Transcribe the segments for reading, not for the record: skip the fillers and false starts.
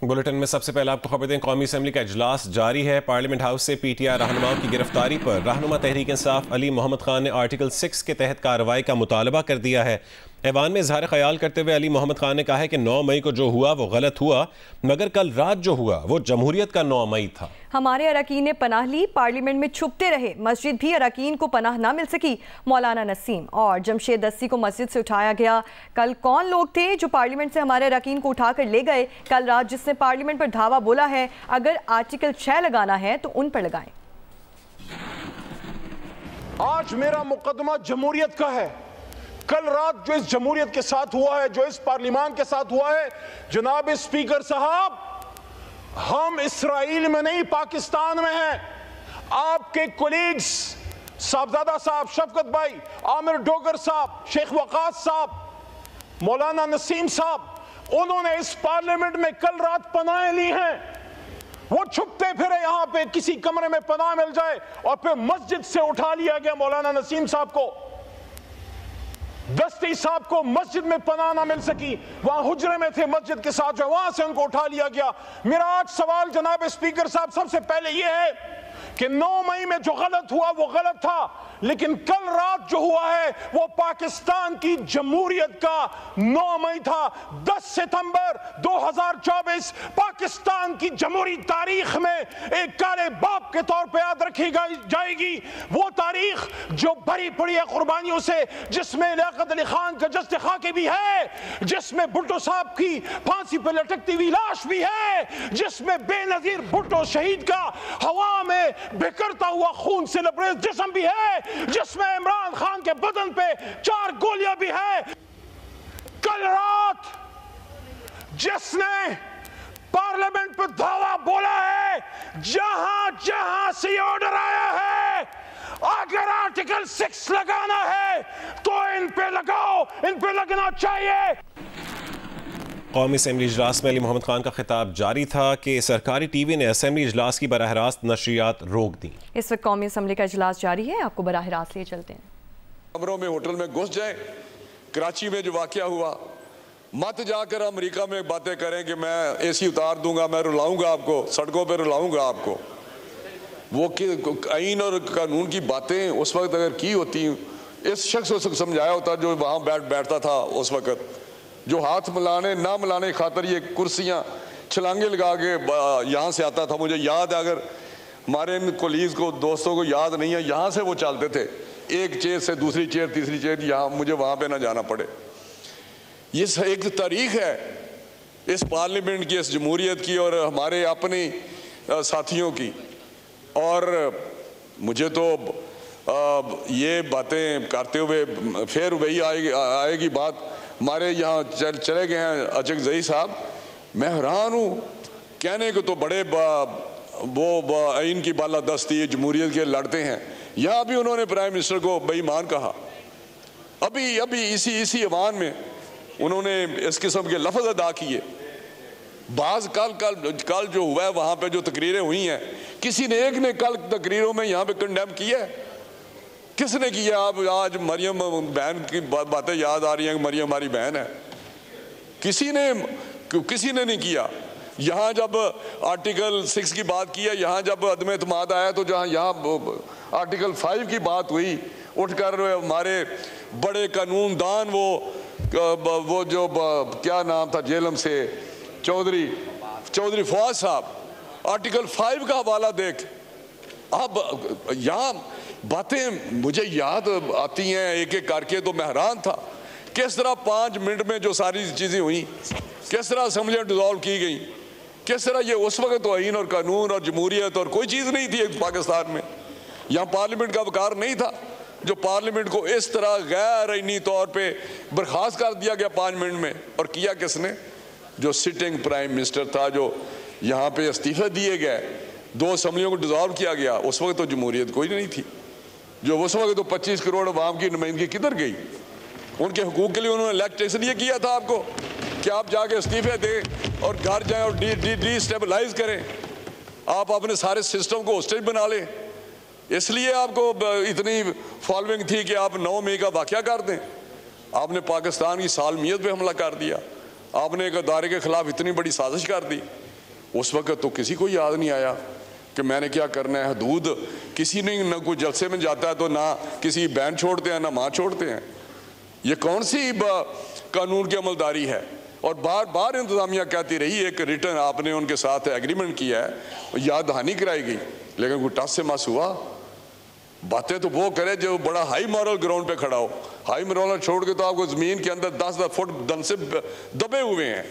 Bulletin में सबसे पहले आपको खबर दें, कौमी असम्बली का इजलास जारी है। पार्लियामेंट हाउस से पीटीआई रहनुमाओं की गिरफ्तारी पर रहनुमा तहरीक इंसाफ अली मोहम्मद खान ने आर्टिकल 6 के तहत कार्रवाई का मुतालबा कर दिया है। ऐवान में इजहार ख्याल करते हुए अली मोहम्मद खान ने कहा है कि 9 मई को जो हुआ वो गलत हुआ, मगर कल रात जो हुआ वो जमहूरियत का 9 मई था। हमारे अरकान ने पनाह ली, पार्लियामेंट में छुपते रहे, मस्जिद भी अरकान को पनाह ना मिल सकी। मौलाना नसीम और जमशेद दस्ती को मस्जिद से उठाया गया। कल कौन लोग थे जो पार्लियामेंट से हमारे अरकान को उठाकर ले गए कल रात, जिसने पार्लियामेंट पर धावा बोला है? अगर आर्टिकल 6 लगाना है तो उन पर लगाएं। आज मेरा मुकदमा जमहूरियत का है। कल रात जो इस जमहूरियत के साथ हुआ है, जो इस पार्लियामान के साथ हुआ है, जनाब स्पीकर साहब, हम इसराइल में नहीं पाकिस्तान में हैं। आपके कोलीग्स साहबजादा साहब, शफकत भाई, आमिर डोगर साहब, शेख वकास साहब, मौलाना नसीम साहब, उन्होंने इस पार्लियामेंट में कल रात पनाहें ली हैं। वो छुपते फिरे यहां पे, किसी कमरे में पनाह मिल जाए, और फिर मस्जिद से उठा लिया गया मौलाना नसीम साहब को। दस्ती साहब को मस्जिद में पनाह ना मिल सकी, वहां हुजरे में थे मस्जिद के साथ, जो वहां से उनको उठा लिया गया। मेरा आज सवाल जनाब स्पीकर साहब सबसे पहले यह है कि 9 मई में जो गलत हुआ वो गलत था, लेकिन कल रात जो हुआ है वो पाकिस्तान की जमहूरियत का 9 मई था। 10 सितंबर 2024 पाकिस्तान की जमहूरी तारीख में एक काले बाप के तौर पे याद रखी जाएगी। वो तारीख जो भरी पड़ी है कुर्बानियों से, जिसमें लियाकत अली खान का जस्ते खाके भी है, जिसमें भुट्टो साहब की फांसी पर लटकती हुई लाश भी है, जिसमें बेनजीर भुट्टो शहीद का हवा में बिखरता हुआ खून से लबरेज जिस्म भी है, जिसमें इमरान खान के बदन पे 4 गोलियां भी है। कल रात जिसने पार्लियामेंट पर धावा बोला है, जहां जहां से ऑर्डर आया है, अगर आर्टिकल 6 लगाना है तो इन पे लगाओ, इन पे लगना चाहिए। कौमी असम्बली इजलास में अली मोहम्मद खान का खिताब जारी था कि सरकारी टीवी ने असम्बली इजलास की बराह रास्त नशरियात रोक दी। इस वक्त कौमी असम्बली का इजलास जारी है, आपको बराह रास्त लिए चलते हैं। कमरों में होटल में घुस जाए। कराची में जो वाकया हुआ, मत जाकर अमेरिका में बातें करें कि मैं एसी उतार दूंगा, मैं रुलाऊंगा आपको, सड़कों पर रुलाऊंगा आपको। वो आईन और कानून की बातें उस वक्त अगर की होती, इस शख्स को समझाया होता जो वहाँ बैठता था उस वक्त, जो हाथ मिलाने ना मिलाने खातर ये कुर्सियाँ छलांगे लगा के यहाँ से आता था। मुझे याद है, अगर हमारे इन कोलीग्स को, दोस्तों को याद नहीं है, यहाँ से वो चलते थे, एक चेयर से दूसरी चेयर, तीसरी चेयर, यहाँ मुझे वहाँ पे ना जाना पड़े। ये एक तारीख है इस पार्लियामेंट की, इस जमहूरियत की और हमारे अपने साथियों की। और मुझे तो ये बातें करते हुए फिर वही आएगी बात, हमारे यहाँ चले गए हैं अचकजई साहब, मैं हैरान हूँ। कहने को तो बड़े वो आइन की बालादस्ती जमहूरियत के लड़ते हैं, यहाँ भी उन्होंने प्राइम मिनिस्टर को बेईमान कहा। अभी इसी अवान में उन्होंने इस किस्म के लफ्ज़ अदा किए। बाज़ कल जो हुआ है वहाँ पे जो तकरीरें हुई हैं, किसी ने एक ने कल तकरीरों में यहाँ पे कंडेम किया है? किसने किया? आप आज मरियम बहन की बातें याद आ रही हैं, मरियम हमारी बहन है। किसी ने नहीं किया। यहाँ जब आर्टिकल 6 की बात की है, यहाँ जब अदम एतमाद आया, तो जहाँ यहाँ आर्टिकल 5 की बात हुई, उठकर हमारे बड़े कानूनदान वो जो क्या नाम था जेलम से, चौधरी फवाद साहब, आर्टिकल 5 का हवाला देख। अब यहाँ बातें मुझे याद आती हैं एक एक करके, तो मैं हैरान था किस तरह 5 मिनट में जो सारी चीज़ें हुई, किस तरह असम्बलियाँ डिज़ोल्व की गई, किस तरह ये उस वक्त तो आइन और कानून और जमहूरियत और कोई चीज़ नहीं थी पाकिस्तान में। यहाँ पार्लियामेंट का वकार नहीं था, जो पार्लियामेंट को इस तरह गैर आइनी तौर पे बर्खास्त कर दिया गया 5 मिनट में। और किया किसने? जो सिटिंग प्राइम मिनिस्टर था, जो यहाँ पे इस्तीफे दिए गए, 2 असम्बलियों को डिज़ोल्व किया गया। उस वक्त तो जमहूरियत कोई नहीं थी। जो उस वक्त तो 25 करोड़ अवाम की नुमाइंदगी किधर गई? उनके हुकूक के लिए उन्होंने इलेक्ट इसलिए किया था आपको कि आप जाके इस्तीफे दें और घर जाएं और डिस्टेबलाइज करें, आप अपने सारे सिस्टम को होस्टेज बना लें। इसलिए आपको इतनी फॉलोइंग थी कि आप 9 मई का वाक़या कर दें। आपने पाकिस्तान की सालमियत पे हमला कर दिया, आपने एक अदारे के ख़िलाफ़ इतनी बड़ी साजिश कर दी। उस वक्त तो किसी को याद नहीं आया कि मैंने क्या करना है। हदूद किसी ने न कोई जलसे में जाता है तो ना किसी बैन छोड़ते हैं ना माँ छोड़ते हैं। ये कौन सी कानून की अमलदारी है। और बार बार इंतजामिया कहती रही, एक रिटर्न आपने उनके साथ एग्रीमेंट किया है, याद दहानी कराई गई, लेकिन कोई टस से मस हुआ। बातें तो वो करे जो बड़ा हाई मॉरल ग्राउंड पे खड़ा हो। हाई मॉरल छोड़ के तो आपको ज़मीन के अंदर 10-10 फुट दम से दबे हुए हैं।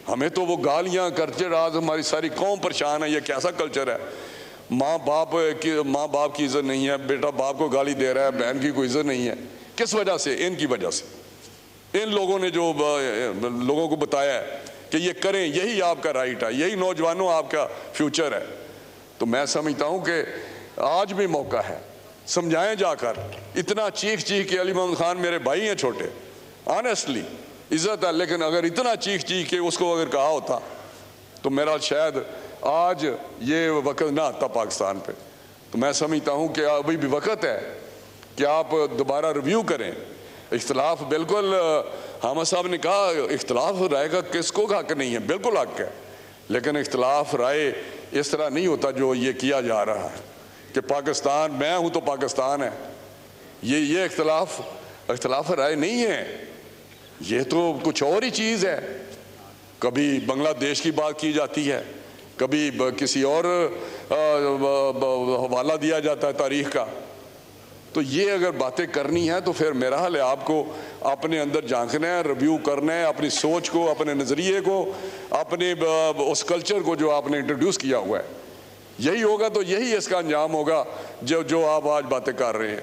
हमें तो वो गालियां करते आज हमारी सारी कौम परेशान है। ये कैसा कल्चर है। माँ बाप की इज्जत नहीं है, बेटा बाप को गाली दे रहा है, बहन की कोई इज्जत नहीं है। किस वजह से? इनकी वजह से। इन लोगों ने जो लोगों को बताया है कि ये करें, यही आपका राइट है, यही नौजवानों आपका फ्यूचर है। तो मैं समझता हूँ कि आज भी मौका है, समझाएं जाकर। इतना चीख के अली मोहम्मद खान मेरे भाई हैं छोटे, ऑनेस्टली इज्जत है, लेकिन अगर इतना चीख के उसको अगर कहा होता तो मेरा शायद आज ये वक्त ना आता पाकिस्तान पे। तो मैं समझता हूँ कि अभी भी वक्त है कि आप दोबारा रिव्यू करें। इख्तलाफ बिल्कुल, हामिद साहब ने कहा इख्तलाफ राय का किसको हक नहीं है, बिल्कुल हक है, लेकिन इख्तलाफ राय इस तरह नहीं होता जो ये किया जा रहा है कि पाकिस्तान मैं हूँ तो पाकिस्तान है। ये इख्तलाफ राय नहीं है, ये तो कुछ और ही चीज़ है। कभी बांग्लादेश की बात की जाती है, कभी किसी और हवाला दिया जाता है तारीख का। तो ये अगर बातें करनी है तो फिर मेरा हाल है आपको अपने अंदर झांकना है, रिव्यू करना है, अपनी सोच को, अपने नज़रिए को, अपने उस कल्चर को जो आपने इंट्रोड्यूस किया हुआ है। यही होगा तो यही इसका अंजाम होगा जो आप आज बातें कर रहे हैं।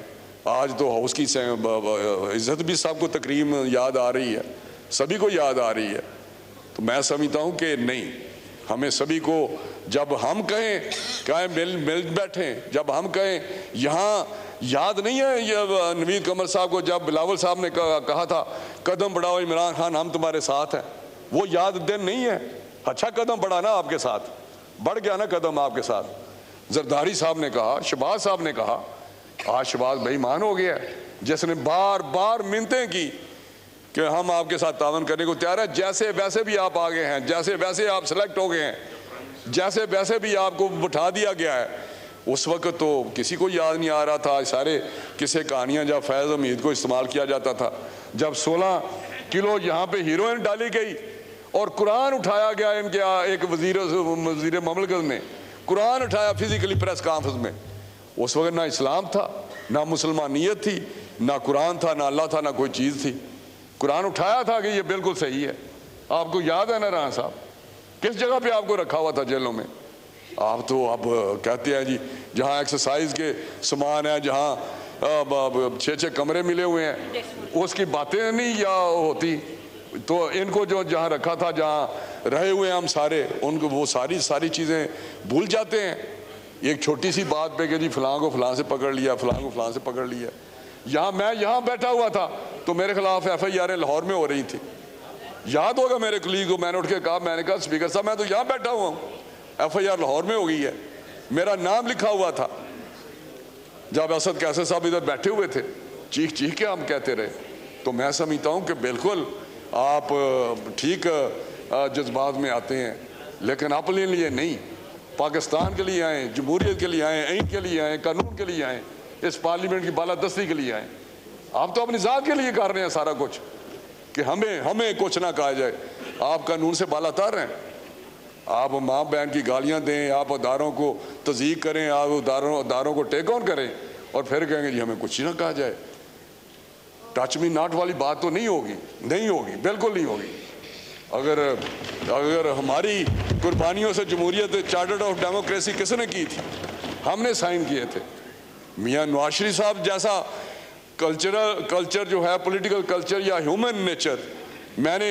आज तो हाउस की इज्जत भी सबको तकरीम याद आ रही है, सभी को याद आ रही है। तो मैं समझता हूँ कि नहीं, हमें सभी को जब हम कहें मिल बैठें, जब हम कहें यहाँ याद नहीं है ये नवीद कमर साहब को जब बिलावल साहब ने कहा था कदम बढ़ाओ इमरान खान हम तुम्हारे साथ हैं, वो याद दिन नहीं है। अच्छा कदम बढ़ा ना आपके साथ, बढ़ गया ना कदम आपके साथ। जरदारी साहब ने कहा, शहबाज साहब ने कहा, आज शहबाज बेईमान हो गया जिसने बार बार मिन्नतें की कि हम आपके साथ तावन करने को तैयार है। जैसे वैसे भी आप आ गए हैं, जैसे वैसे आप सेलेक्ट हो गए हैं, जैसे वैसे भी आपको बिठा दिया गया है। उस वक्त तो किसी को याद नहीं आ रहा था सारे किस्से कहानियाँ जब फैज़ हमीद को इस्तेमाल किया जाता था, जब 16 किलो यहाँ पे हीरोइन डाली गई और कुरान उठाया गया इनके एक वजीर ममलकत ने कुरान उठाया फिजिकली प्रेस कॉन्फ्रेंस में। उस वक्त ना इस्लाम था, ना मुसलमानियत थी, ना कुरान था, ना अल्लाह था, ना कोई चीज़ थी। कुरान उठाया था कि ये बिल्कुल सही है। आपको याद है ना राना साहब किस जगह पे आपको रखा हुआ था जेलों में? आप तो अब कहते हैं जी जहाँ एक्सरसाइज के सामान है, जहाँ 6-6 कमरे मिले हुए हैं, उसकी बातें नहीं या होती। तो इनको जो जहाँ रखा था, जहाँ रहे हुए हम सारे, उनको वो सारी चीज़ें भूल जाते हैं एक छोटी सी बात पे कि जी फलां को फलां से पकड़ लिया, फलां को फलां से पकड़ लिया। मैं यहाँ बैठा हुआ था तो मेरे खिलाफ FIR लाहौर में हो रही थी। याद होगा मेरे कुलीग को मैंने उठ के कहा, मैंने कहा स्पीकर साहब मैं तो यहाँ बैठा हुआ हूँ, FIR लाहौर में हो गई है, मेरा नाम लिखा हुआ था। जब असद कैसर साहब इधर बैठे हुए थे, चीख के हम कहते रहे। तो मैं समझता हूँ कि बिल्कुल आप ठीक जज्बात में आते हैं, लेकिन अपने लिए नहीं, पाकिस्तान के लिए आए, जमहूरियत के लिए आए, आइन के लिए आए, कानून के लिए आए, इस पार्लियामेंट की बालादस्ती के लिए आए। आप तो अपनी ज़ात के लिए कर रहे हैं सारा कुछ कि हमें कुछ ना कहा जाए। आप कानून से बालातर हैं। आप माँ बहन की गालियाँ दें, आप अदारों को तज़ीक करें, आप अदारों को टेक ऑन करें और फिर कहेंगे जी हमें कुछ ही ना कहा जाए। टच मी नॉट वाली बात तो नहीं होगी, बिल्कुल नहीं होगी। अगर हमारी कुर्बानियों से जमहूरियत चार्टर ऑफ डेमोक्रेसी किसने की थी? हमने साइन किए थे। मियाँ नवाज शरीफ साहब जैसा कल्चर जो है, पॉलिटिकल कल्चर या ह्यूमन नेचर, मैंने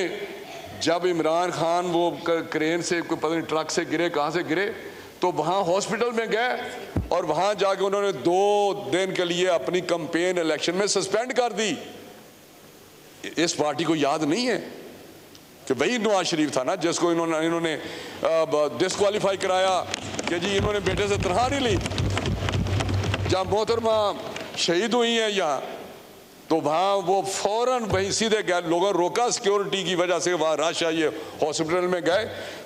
जब इमरान खान वो क्रेन से कोई पता नहीं ट्रक से गिरे, कहाँ से गिरे, तो वहाँ हॉस्पिटल में गए और वहाँ जाके उन्होंने 2 दिन के लिए अपनी कैंपेन इलेक्शन में सस्पेंड कर दी। इस पार्टी को याद नहीं है कि वही नवाज शरीफ था ना जिसको इन्होंने डिस्क्वालीफाई कराया कि जी इन्होंने बेटे से तनख्वाह नहीं ली। जब मोहतरमा शहीद हुई हैं यहाँ तो वहाँ वो फौरन वहीं सीधे गए, लोगों ने रोका सिक्योरिटी की वजह से, वहाँ रश आइए, हॉस्पिटल में गए,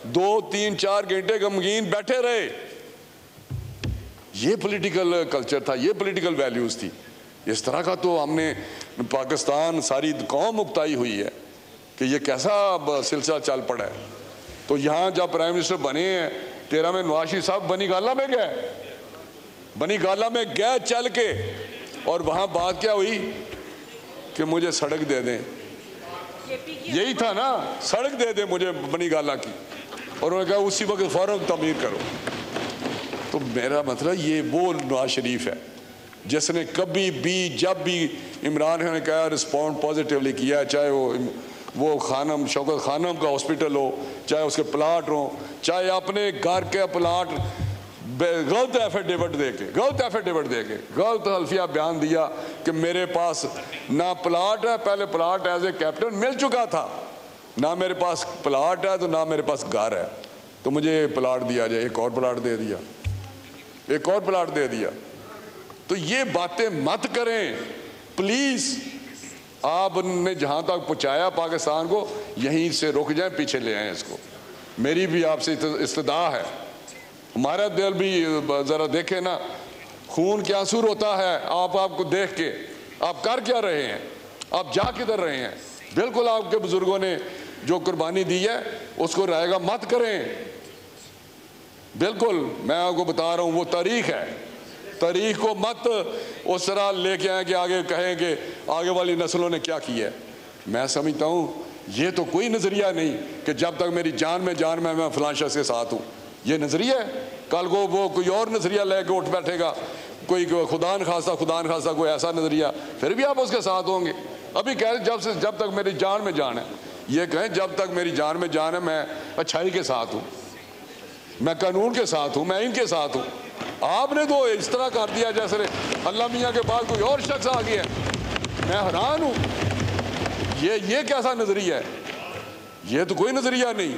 2, 3, 4 घंटे गमगीन बैठे रहे। ये पॉलिटिकल कल्चर था, ये पॉलिटिकल वैल्यूज़ थी। इस तरह का तो हमने पाकिस्तान सारी कौम मुक्ताई हुई है कि ये कैसा सिलसिला चल पड़ा है। तो यहाँ जब प्राइम मिनिस्टर बने हैं 13 में, नवाज शरीफ साहब बनी गाला में गए, बनी गाला में गए चल के, और वहाँ बात क्या हुई कि मुझे सड़क दे दें, यही था ना, सड़क दे दें मुझे बनी गाला की, और उन्होंने कहा उसी वक्त फौरन तमीर करो। तो मेरा मतलब ये वो नवाज शरीफ है जिसने कभी भी जब भी इमरान खान ने कहा रिस्पॉन्ड पॉजिटिवली किया, चाहे वो खानम शौकत खानम का हॉस्पिटल हो, चाहे उसके प्लाट हो, चाहे अपने घर के प्लाट गलत एफिडेविट दे के गलत हल्फिया बयान दिया कि मेरे पास ना प्लाट है, पहले प्लाट एज ए कैप्टन मिल चुका था, ना मेरे पास प्लाट है तो ना मेरे पास घर है, तो मुझे प्लाट दिया जाए, एक और प्लाट दे दिया, एक और प्लाट दे दिया। तो ये बातें मत करें प्लीज़। आपने जहाँ तक पहुँचाया पाकिस्तान को, यहीं से रुक जाएं, पीछे ले आएँ इसको। मेरी भी आपसे इस्तदा है, हमारा दिल भी ज़रा देखे ना, खून क्या आंसू होता है आपको देख के। आप कर क्या रहे हैं, आप जा किधर रहे हैं? बिल्कुल आपके बुज़ुर्गों ने जो कुर्बानी दी है उसको रायगा मत करें। बिल्कुल मैं आपको बता रहा हूँ, वो तारीख है, तारीख को मत उस तरह लेके आए कि आगे कहें कि आगे वाली नस्लों ने क्या किया है। मैं समझता हूँ ये तो कोई नज़रिया नहीं कि जब तक मेरी जान में मैं फलां शख्स के साथ हूँ, ये नज़रिया है। कल को वो कोई और नज़रिया लेके उठ बैठेगा, कोई खुदा न खास्ता कोई ऐसा नज़रिया, फिर भी आप उसके साथ होंगे। अभी कह रहे जब तक मेरी जान में जान है, ये कहें जब तक मेरी जान में जान है मैं अच्छाई के साथ हूँ, मैं कानून के साथ हूँ, मैं इनके साथ हूँ। आपने तो इस तरह कर दिया जैसे अल्लाह मियाँ के बाद कोई और शख्स आ गया। मैं हैरान हूँ, ये कैसा नज़रिया है? ये तो कोई नज़रिया नहीं।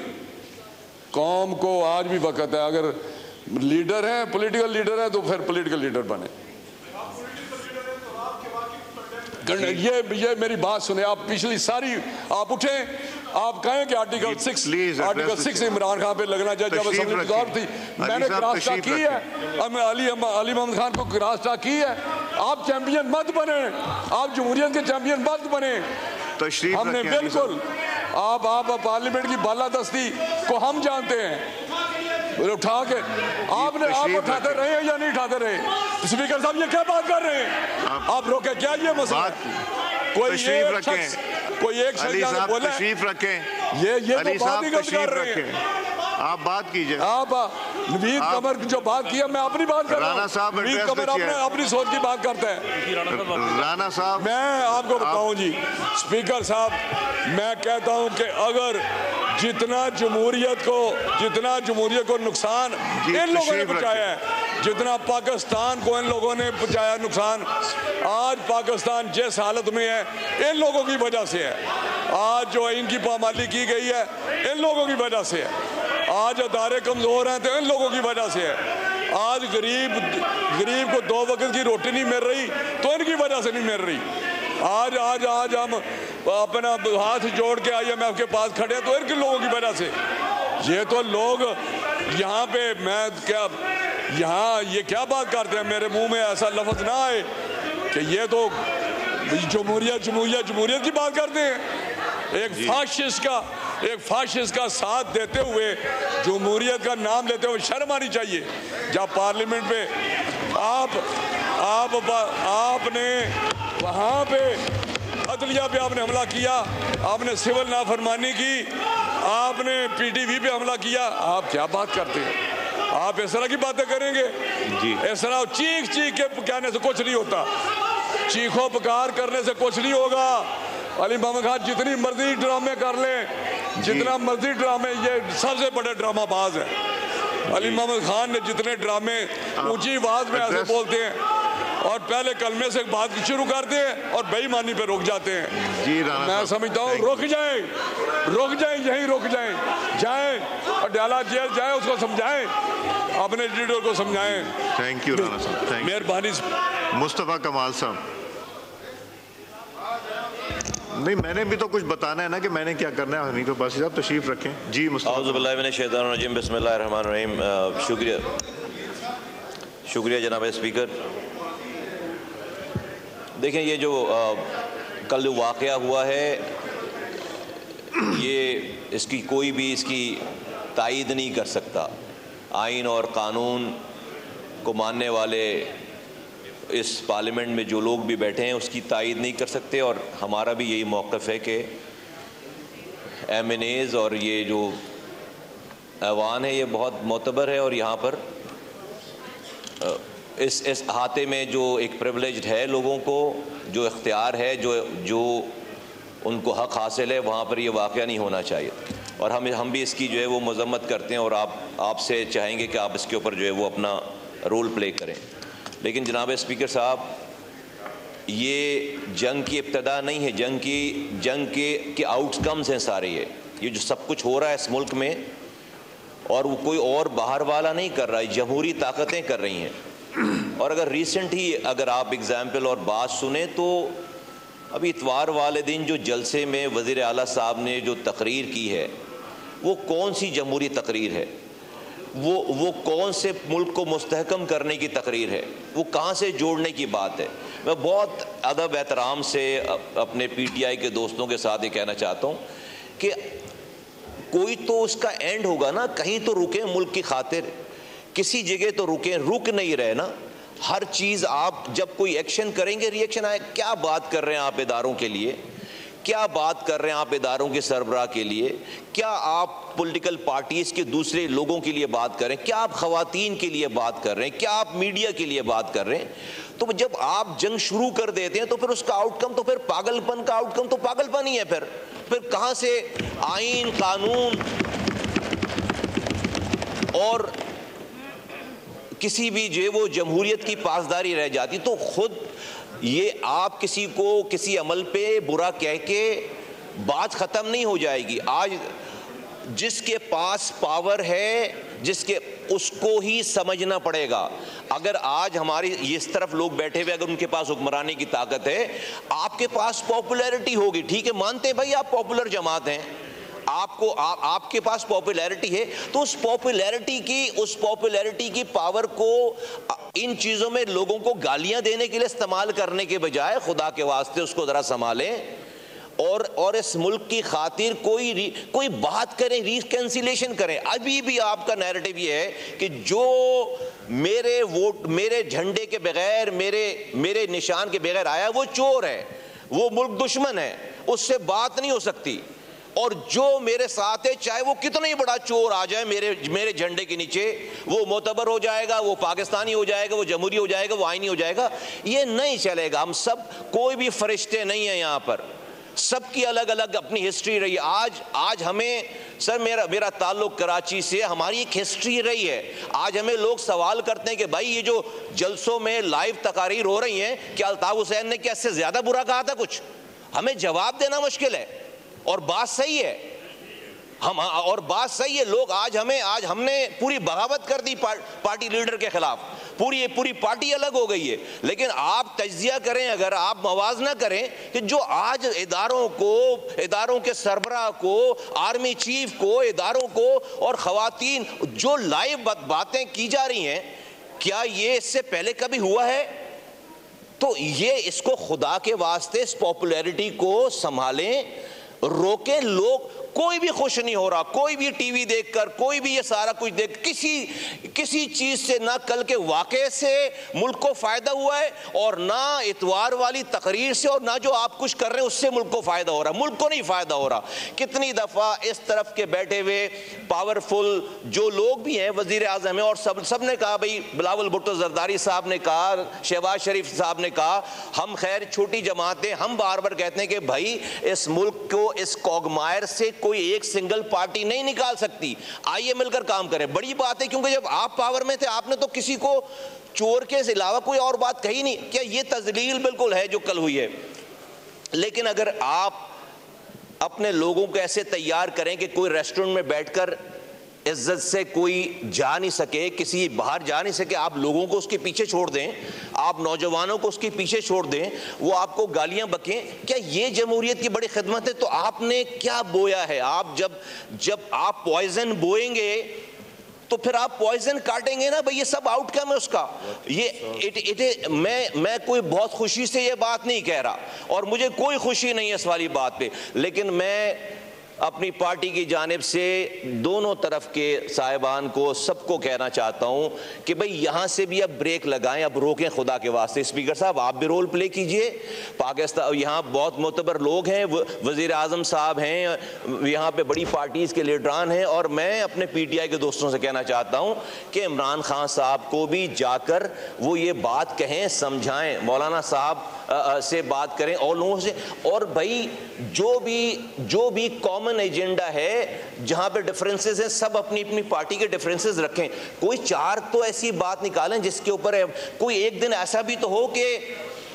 कौम को आज भी वक्त है, अगर लीडर हैं, पॉलिटिकल लीडर हैं, तो फिर पॉलिटिकल लीडर बने। ये मेरी बात सुने आप, पिछली सारी आप उठें, आप कहें कि आर्टिकल 6 इमरान खान पे लगना चाहिए। जब असेंबली दौर थी मैंने क्रॉस की है, अली मोहम्मद खान को क्रॉस की है। आप चैंपियन मत बने, आप जमहूरियत के चैंपियन मत बने। हमने बिल्कुल आप पार्लियामेंट की बालादस्ती को हम जानते हैं, उठा के आप उठाते रहे हैं या नहीं उठाते रहे? स्पीकर साहब ये क्या बात कर रहे हैं? आप रोके क्या ये मसला? कोई एक शख्स बोले तशरीफ रखें, ये तो बात ही गलत कर रहे हैं। आप बात कीजिए। आप नवीद कमर जो बात किया, मैं अपनी बात कर रहा हूँ। नवीद कमर अपनी सोच की बात करते हैं। राणा साहब मैं आपको बताऊं जी, स्पीकर साहब, मैं कहता हूं कि अगर जितना जमहूरियत को नुकसान इन लोगों ने पहुंचाया है, जितना पाकिस्तान को इन लोगों ने पहुंचाया नुकसान, आज पाकिस्तान जिस हालत में है इन लोगों की वजह से है। आज जो इनकी पामाली की गई है इन लोगों की वजह से है। आज अदारे कमज़ोर हैं तो इन लोगों की वजह से है। आज गरीब को 2 वक्त की रोटी नहीं मिल रही तो इनकी वजह से नहीं मिल रही। आज हम अपना हाथ जोड़ के IMF के पास खड़े हैं तो इनके लोगों की वजह से। ये तो लोग यहाँ पे ये क्या बात करते हैं, मेरे मुंह में ऐसा लफ्ज़ ना आए कि ये तो जमहूरियत की बात करते हैं। एक फाशिस्ट का साथ देते हुए, जमहूरियत का नाम लेते हुए शर्म आनी चाहिए। जब पार्लियामेंट पे आपने वहाँ पे अदलिया पे आपने हमला किया, आपने सिविल नाफरमानी की, आपने PTV पे हमला किया, आप क्या बात करते हैं? आप इस तरह की बातें करेंगे जी? इस तरह चीख के कहने से कुछ नहीं होता, चीखों पुकार करने से कुछ नहीं होगा। अली मोहम्मद खान जितनी मर्जी ड्रामे कर लें, जितना मर्जी ड्रामे, ये सबसे बड़े ड्रामाबाज है। अली मोहम्मद खान ने जितने ड्रामे ऊंची आवाज में ऐसे बोलते हैं और पहले कलमे से बात शुरू करते हैं और बेईमानी पे रुक जाते हैं जी। मैं समझता हूँ रुक जाएं, यहीं रुक जाएं, अडयाला जेल जाएं, उसको समझाएं, अपने लीडर को समझाएं। थैंक यू राणा साहब, मेहरबानी। मुस्तफ़ा कमाल साहब। नहीं, मैंने भी तो कुछ बताना है ना कि मैंने क्या करना है। हनीफ अब्बासी साहब तशरीफ रखें जी। औज़ुबिल्लाहिमिनश्शैतानिर्रजीम, बिस्मिल्लाहिर्रहमानिर्रहीम। शुक्रिया जनाब स्पीकर। देखें, ये जो कल वाक़या हुआ है, ये इसकी कोई भी इसकी तायीद नहीं कर सकता। आइन और कानून को मानने वाले इस पार्लियामेंट में जो लोग भी बैठे हैं उसकी तायीद नहीं कर सकते, और हमारा भी यही मौक़िफ़ है कि MNAs और ये जो ऐवान है ये बहुत मोतबर है, और यहाँ पर इस अहाते में जो एक प्रिविलेज्ड है लोगों को, जो इख्तियार है, जो उनको हक़ हासिल है, वहाँ पर ये वाक़या नहीं होना चाहिए। और हम भी इसकी जो है वो मज़म्मत करते हैं, और आपसे चाहेंगे कि आप इसके ऊपर जो है वो अपना रोल प्ले करें। लेकिन जनाब स्पीकर साहब, ये जंग की इब्तदा नहीं है, जंग के आउटकम्स हैं सारे। ये जो सब कुछ हो रहा है इस मुल्क में, और वो कोई और बाहर वाला नहीं कर रहा है, जमहूरी ताकतें कर रही हैं। और अगर रिसेंट ही अगर आप एग्ज़ाम्पल और बात सुने तो अभी इतवार वाले दिन जो जलसे में वज़ीर आला साहब ने जो तकरीर की है, वो कौन सी जमहूरी तकरीर है? वो कौन से मुल्क को मुस्तहकम करने की तकरीर है? वो कहाँ से जोड़ने की बात है? मैं बहुत अदब एहतराम से अपने PTI के दोस्तों के साथ ये कहना चाहता हूँ कि कोई तो उसका एंड होगा ना, कहीं तो रुकें मुल्क की खातिर, किसी जगह तो रुकें। रुक नहीं रहे ना, हर चीज़ आप जब कोई एक्शन करेंगे रिएक्शन आए। क्या बात कर रहे हैं आप इदारों के लिए? क्या बात कर रहे हैं आप इदारों के सरबराह के लिए? क्या आप पॉलिटिकल पार्टीज़ के दूसरे लोगों के लिए बात कर रहे हैं? क्या आप ख़वातीन के लिए बात कर रहे हैं? क्या आप मीडिया के लिए बात कर रहे हैं? तो जब आप जंग शुरू कर देते हैं तो फिर उसका आउटकम तो फिर पागलपन का आउटकम तो पागलपन ही है। फिर कहाँ से आइन कानून और किसी भी जो है वो जमहूरियत की पासदारी रह जाती? तो खुद ये आप किसी को किसी अमल पे बुरा कह के बात ख़त्म नहीं हो जाएगी। आज जिसके पास पावर है, उसको ही समझना पड़ेगा। अगर आज हमारी इस तरफ लोग बैठे हुए, अगर उनके पास हुक्मरानी की ताकत है, आपके पास पॉपुलैरिटी होगी, ठीक है, मानते हैं भाई आप पॉपुलर जमात हैं, आपके पास पॉपुलैरिटी है, तो उस पॉपुलैरिटी की पावर को इन चीज़ों में लोगों को गालियां देने के लिए इस्तेमाल करने के बजाय खुदा के वास्ते उसको ज़रा संभालें और इस मुल्क की खातिर कोई बात करें, रिकंसिलेशन करें। अभी भी आपका नैरेटिव ये है कि जो मेरे वोट, मेरे झंडे के बगैर, मेरे निशान के बगैर आया वो चोर है, वो मुल्क दुश्मन है, उससे बात नहीं हो सकती। और जो मेरे साथ है, चाहे वो कितना ही बड़ा चोर आ जाए मेरे झंडे के नीचे, वो मोतबर हो जाएगा, वो पाकिस्तानी हो जाएगा, वो जमहूरी हो जाएगा, वो आईनी हो जाएगा। ये नहीं चलेगा। हम सब कोई भी फरिश्ते नहीं है यहाँ पर, सबकी अलग अलग अपनी हिस्ट्री रही है। आज हमें सर, मेरा ताल्लुक कराची से, हमारी एक हिस्ट्री रही है। आज हमें लोग सवाल करते हैं कि भाई ये जो जलसों में लाइव तकारीर हो रही हैं, क्या अल्ताफ हुसैन ने क्या इससे ज्यादा बुरा कहा था? कुछ हमें जवाब देना मुश्किल है। और बात सही है, बात सही है। लोग आज हमने पूरी बगावत कर दी पार्टी लीडर के खिलाफ, पूरी पार्टी अलग हो गई है। लेकिन आप तज्जिया करें, अगर आप मवाजना करें कि जो आज इदारों के सरबराह को, आर्मी चीफ को, इदारों को और खवातीन जो लाइव बातें की जा रही हैं, क्या ये इससे पहले कभी हुआ है? तो ये इसको खुदा के वास्ते इस पॉपुलैरिटी को संभालें, रोके। लोग कोई भी खुश नहीं हो रहा, कोई भी टीवी देखकर, कोई भी ये सारा कुछ देख, किसी चीज से ना कल के वाक़े से मुल्क को फायदा हुआ है, और ना इतवार वाली तकरीर से, और ना जो आप कुछ कर रहे हैं उससे मुल्क को फायदा हो रहा। मुल्क को नहीं फायदा हो रहा। कितनी दफा इस तरफ के बैठे हुए पावरफुल जो लोग भी हैं, वजीर आज़म है, और सब ने कहा, भाई बिलावल भुट्टो जरदारी साहब ने कहा, शहबाज शरीफ साहब ने कहा, हम खैर छोटी जमातें, हम बार बार कहते हैं कि भाई इस मुल्क को इस कॉगमायर से कोई एक सिंगल पार्टी नहीं निकाल सकती। आइए मिलकर काम करें। बड़ी बात है, क्योंकि जब आप पावर में थे आपने तो किसी को चोर के अलावा कोई और बात कही नहीं। क्या ये तजलील बिल्कुल है जो कल हुई है? लेकिन अगर आप अपने लोगों को ऐसे तैयार करें कि कोई रेस्टोरेंट में बैठकर इज्जत से कोई जा नहीं सके, किसी बाहर जा नहीं सके, आप लोगों को उसके पीछे छोड़ दें, आप नौजवानों को उसके पीछे छोड़ दें, वो आपको गालियां बकें, क्या ये जमहूरियत की बड़ी खिदमत है? तो आपने क्या बोया है? आप जब आप पॉइजन बोएंगे तो फिर आप पॉइजन काटेंगे ना भाई, ये सब आउटकम है उसका। ये मैं कोई बहुत खुशी से ये बात नहीं कह रहा और मुझे कोई खुशी नहीं है इस वाली बात पे, लेकिन मैं अपनी पार्टी की जानिब से दोनों तरफ के साहिबान को, सबको कहना चाहता हूं कि भाई यहां से भी अब ब्रेक लगाएं, अब रोकें खुदा के वास्ते। स्पीकर साहब आप भी रोल प्ले कीजिए। पाकिस्तान यहां बहुत मोतबर लोग हैं, वजीर आजम साहब हैं, यहां पे बड़ी पार्टीज के लीडरान हैं, और मैं अपने PTI के दोस्तों से कहना चाहता हूं कि इमरान खान साहब को भी जाकर वो ये बात कहें, समझाएं, मौलाना साहब से बात करें और लोगों से। और भाई जो भी कॉमन एजेंडा है, जहां पे डिफरेंसेस हैं, सब अपनी अपनी पार्टी के डिफरेंसेस रखें। कोई चार तो ऐसी बात निकालें जिसके ऊपर कोई एक दिन ऐसा भी तो हो कि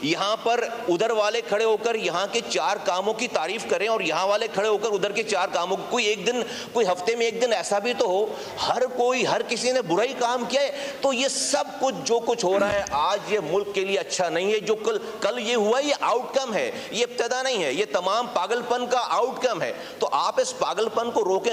यहां पर उधर वाले खड़े होकर यहां के चार कामों की तारीफ करें और यहां वाले खड़े होकर उधर के चार कामों की। कोई एक दिन, कोई हफ्ते में एक दिन ऐसा भी तो हो। हर किसी ने बुरा ही काम किया है। तो ये सब कुछ जो कुछ हो रहा है आज, ये मुल्क के लिए अच्छा नहीं है। जो कल ये हुआ, ये आउटकम है, ये इब्तदा नहीं है, ये तमाम पागलपन का आउटकम है। तो आप इस पागलपन को रोकें